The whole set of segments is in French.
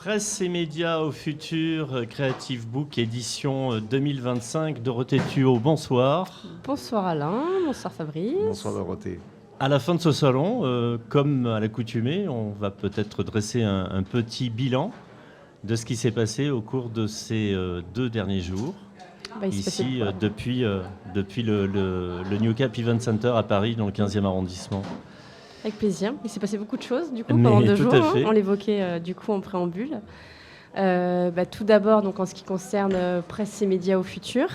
Presse et médias au futur, Creative Book édition 2025. Dorothée Thuot, bonsoir. Bonsoir Alain, bonsoir Fabrice. Bonsoir Dorothée. À la fin de ce salon, comme à l'accoutumée, on va peut-être dresser un petit bilan de ce qui s'est passé au cours de ces 2 derniers jours. Ici, depuis le New Cap Event Center à Paris, dans le 15e arrondissement. Avec plaisir. Il s'est passé beaucoup de choses du coup pendant 2 jours. On l'évoquait du coup en préambule. Tout d'abord, donc en ce qui concerne Presse et médias au futur.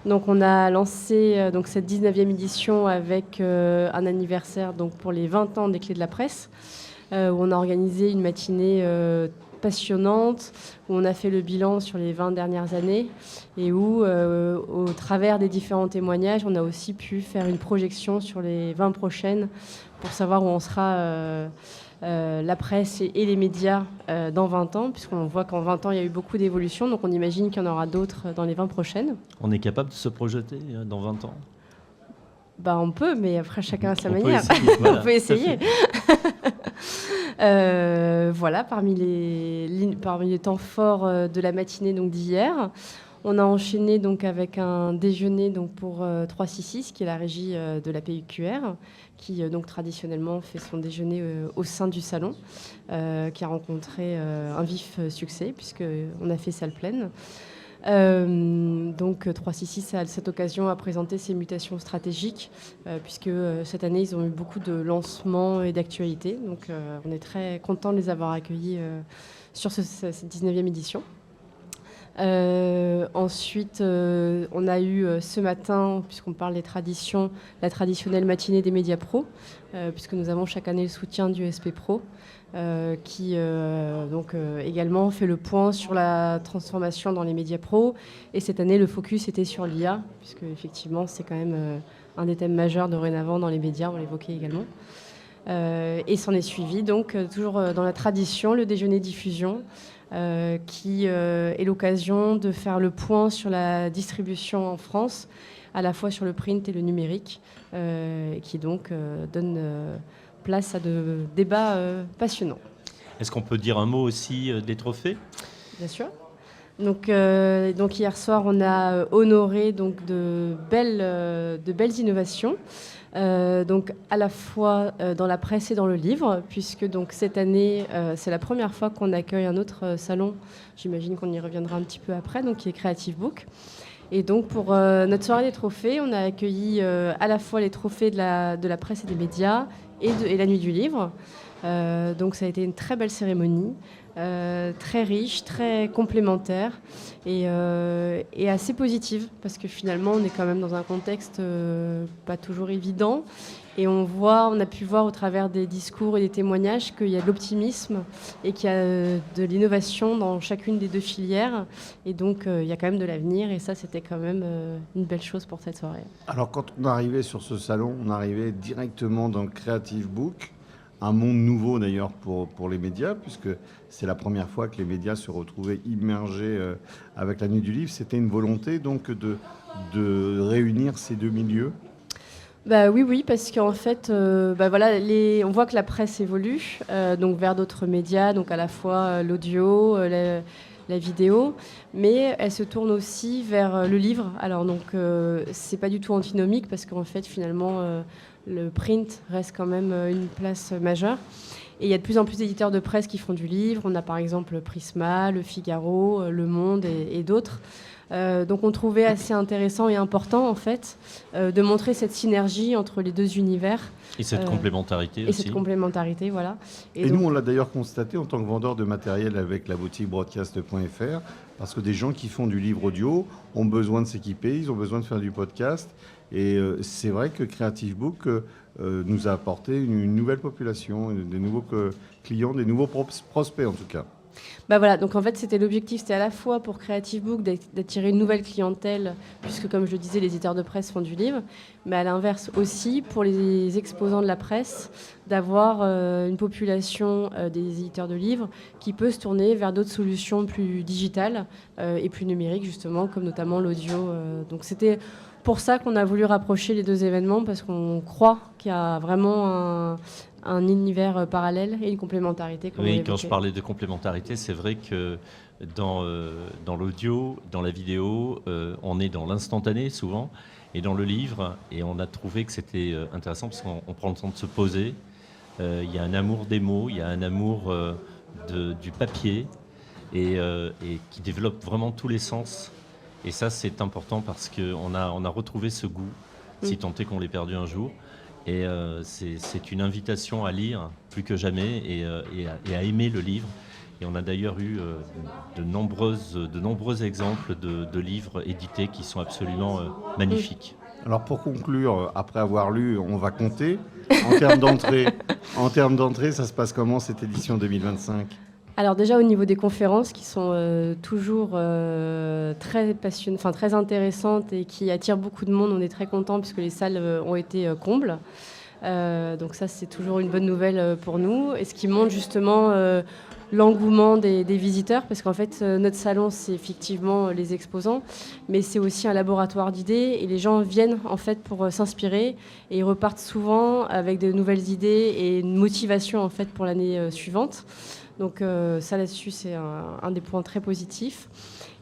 Donc on a lancé donc cette 19e édition avec un anniversaire donc pour les 20 ans des Clés de la Presse, où on a organisé une matinée passionnante, où on a fait le bilan sur les 20 dernières années et où, au travers des différents témoignages, on a aussi pu faire une projection sur les 20 prochaines pour savoir où on sera la presse et les médias dans 20 ans, puisqu'on voit qu'en 20 ans, il y a eu beaucoup d'évolutions, donc on imagine qu'il y en aura d'autres dans les 20 prochaines. On est capable de se projeter dans 20 ans ? On peut, mais après, chacun à sa manière. Voilà. On peut essayer. Voilà, parmi les temps forts de la matinée donc, d'hier, on a enchaîné donc, avec un déjeuner donc, pour 366, qui est la régie de la PUQR, qui donc, traditionnellement fait son déjeuner au sein du salon, qui a rencontré un vif succès, puisqu'on a fait salle pleine. Donc 366 à cette occasion a présenté ses mutations stratégiques puisque cette année ils ont eu beaucoup de lancements et d'actualités, donc on est très content de les avoir accueillis sur cette 19e édition. Ensuite on a eu ce matin, puisqu'on parle des traditions, la traditionnelle matinée des médias pro, puisque nous avons chaque année le soutien du SP Pro, qui également fait le point sur la transformation dans les médias pro. Et cette année, le focus était sur l'IA, puisque effectivement, c'est quand même un des thèmes majeurs dorénavant dans les médias, on l'évoquait également. Et s'en est suivi, donc, toujours dans la tradition, le déjeuner diffusion, qui est l'occasion de faire le point sur la distribution en France, à la fois sur le print et le numérique, qui donc donne place à de débats passionnants. Est-ce qu'on peut dire un mot aussi des trophées ? Bien sûr. Donc hier soir, on a honoré donc, de belles innovations, donc à la fois dans la presse et dans le livre, puisque donc, cette année, c'est la première fois qu'on accueille un autre salon, j'imagine qu'on y reviendra un petit peu après, donc, qui est Creative Book. Et donc pour notre soirée des trophées, on a accueilli à la fois les trophées de la presse et des médias et la nuit du livre. Donc ça a été une très belle cérémonie, très riche, très complémentaire et assez positive, parce que finalement on est quand même dans un contexte pas toujours évident. Et on a pu voir au travers des discours et des témoignages qu'il y a de l'optimisme et qu'il y a de l'innovation dans chacune des 2 filières. Et donc, il y a quand même de l'avenir. Et ça, c'était quand même une belle chose pour cette soirée. Alors, quand on arrivait sur ce salon, on arrivait directement dans le Creative Book, un monde nouveau d'ailleurs pour les médias, puisque c'est la première fois que les médias se retrouvaient immergés avec la nuit du livre. C'était une volonté donc de réunir ces 2 milieux. Oui, parce qu'en fait, on voit que la presse évolue donc vers d'autres médias, donc à la fois l'audio, la vidéo, mais elle se tourne aussi vers le livre. Alors donc, c'est pas du tout antinomique, parce qu'en fait, finalement, le print reste quand même une place majeure. Et il y a de plus en plus d'éditeurs de presse qui font du livre. On a par exemple Prisma, Le Figaro, Le Monde et d'autres. Donc on trouvait assez intéressant et important en fait de montrer cette synergie entre les 2 univers. Et cette complémentarité aussi. Et cette complémentarité, voilà. Et donc, nous, on l'a d'ailleurs constaté en tant que vendeur de matériel avec la boutique broadcast.fr, parce que des gens qui font du livre audio ont besoin de s'équiper, ils ont besoin de faire du podcast. Et c'est vrai que Creative Book nous a apporté une nouvelle population, des nouveaux clients, des nouveaux prospects en tout cas. Voilà, donc en fait c'était l'objectif, c'était à la fois pour Creative Book d'attirer une nouvelle clientèle, puisque comme je le disais, les éditeurs de presse font du livre, mais à l'inverse aussi pour les exposants de la presse, d'avoir une population des éditeurs de livres qui peut se tourner vers d'autres solutions plus digitales et plus numériques justement, comme notamment l'audio. Donc c'était pour ça qu'on a voulu rapprocher les deux événements, parce qu'on croit qu'il y a vraiment un univers parallèle et une complémentarité. Oui, quand je parlais de complémentarité, c'est vrai que dans l'audio, dans la vidéo, on est dans l'instantané souvent, et dans le livre, et on a trouvé que c'était intéressant parce qu'on prend le temps de se poser. Il y a un amour des mots, il y a un amour du papier, et qui développe vraiment tous les sens. Et ça, c'est important parce qu'on a retrouvé ce goût, si tant est qu'on l'ait perdu un jour. Et c'est une invitation à lire plus que jamais et à aimer le livre. Et on a d'ailleurs eu de nombreux exemples de livres édités qui sont absolument magnifiques. Alors pour conclure, après avoir lu, on va compter. En termes d'entrée, ça se passe comment cette édition 2025 ? Alors déjà au niveau des conférences qui sont toujours très passionnantes, enfin très intéressantes et qui attirent beaucoup de monde, on est très contents puisque les salles ont été combles. Donc ça c'est toujours une bonne nouvelle pour nous et ce qui montre justement l'engouement des visiteurs parce qu'en fait notre salon c'est effectivement les exposants mais c'est aussi un laboratoire d'idées et les gens viennent en fait pour s'inspirer et ils repartent souvent avec de nouvelles idées et une motivation en fait pour l'année suivante. Donc ça là-dessus c'est un des points très positifs.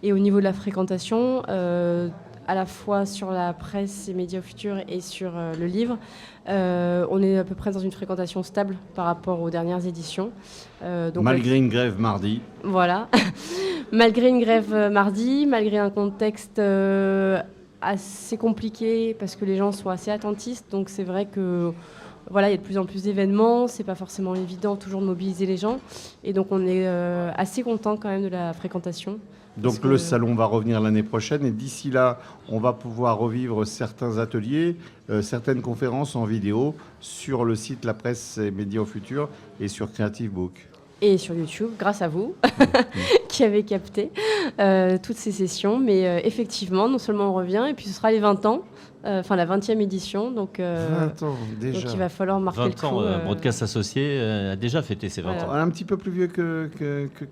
Et au niveau de la fréquentation, à la fois sur la presse et médias au futur et sur le livre, on est à peu près dans une fréquentation stable par rapport aux dernières éditions. Donc malgré une grève mardi. Voilà, malgré une grève mardi, malgré un contexte assez compliqué parce que les gens sont assez attentistes, donc c'est vrai que voilà, il y a de plus en plus d'événements, c'est pas forcément évident toujours de mobiliser les gens, et donc on est assez content quand même de la fréquentation. Donc le salon va revenir l'année prochaine, et d'ici là, on va pouvoir revivre certains ateliers, certaines conférences en vidéo sur le site La Presse et Médias au Futur et sur Creative Book. Et sur YouTube, grâce à vous, qui avez capté toutes ces sessions. Mais effectivement, non seulement on revient, et puis ce sera les 20 ans, enfin la 20e édition. Donc, 20 ans déjà. Donc il va falloir marquer 20 le coup. ans, Broadcast Associé a déjà fêté ses 20 ans. Un petit peu plus vieux que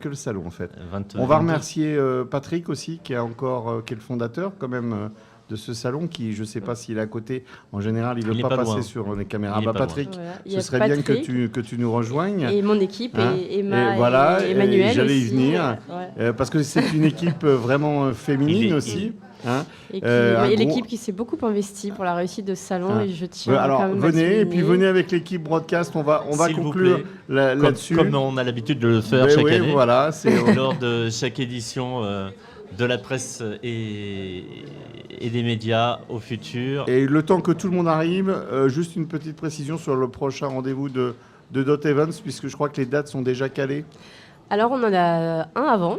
le salon en fait. 22. On va remercier Patrick aussi, qui est le fondateur quand même de ce salon, qui, je ne sais pas s'il est à côté, en général, il ne veut pas passer sur les caméras. Patrick, voilà. Ce serait bien que tu nous rejoignes. Et mon équipe, et Emma et Emmanuel. J'allais y venir, parce que c'est une équipe vraiment féminine aussi. Et l'équipe qui s'est beaucoup investie pour la réussite de ce salon, et je tiens alors, quand même venez, et puis venez avec l'équipe Broadcast, on va conclure là-dessus. Comme on a l'habitude de le faire chaque année, voilà, lors de chaque édition de la presse et des médias au futur. Et le temps que tout le monde arrive, juste une petite précision sur le prochain rendez-vous de Dot Events, puisque je crois que les dates sont déjà calées. Alors on en a un avant,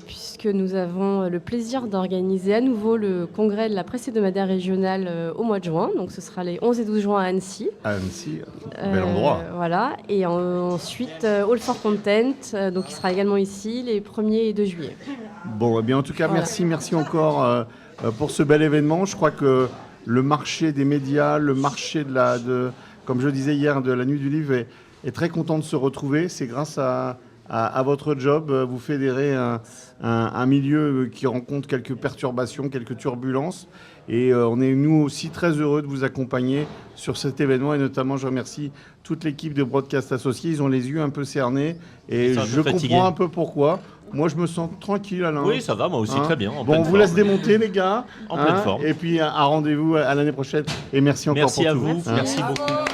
puisque nous avons le plaisir d'organiser à nouveau le congrès de la presse hebdomadaire régionale au mois de juin. Donc ce sera les 11 et 12 juin à Annecy. À Annecy, bel endroit. Voilà, et ensuite All for Content, donc il sera également ici les 1er et 2 juillet. Bon, eh bien en tout cas, voilà. Merci encore pour ce bel événement. Je crois que le marché des médias, le marché comme je disais hier, de la Nuit du Livre est très content de se retrouver. C'est grâce à votre job. Vous fédérez un milieu qui rencontre quelques perturbations, quelques turbulences. Et on est, nous aussi, très heureux de vous accompagner sur cet événement. Et notamment, je remercie toute l'équipe de Broadcast Associés. Ils ont les yeux un peu cernés. Et je comprends un peu pourquoi. Moi, je me sens tranquille, Alain. Oui, ça va, moi aussi, très bien. Bon, on vous laisse démonter, les gars. En pleine forme. Et puis, à rendez-vous à l'année prochaine. Et merci encore pour tout. Merci à vous. Merci beaucoup.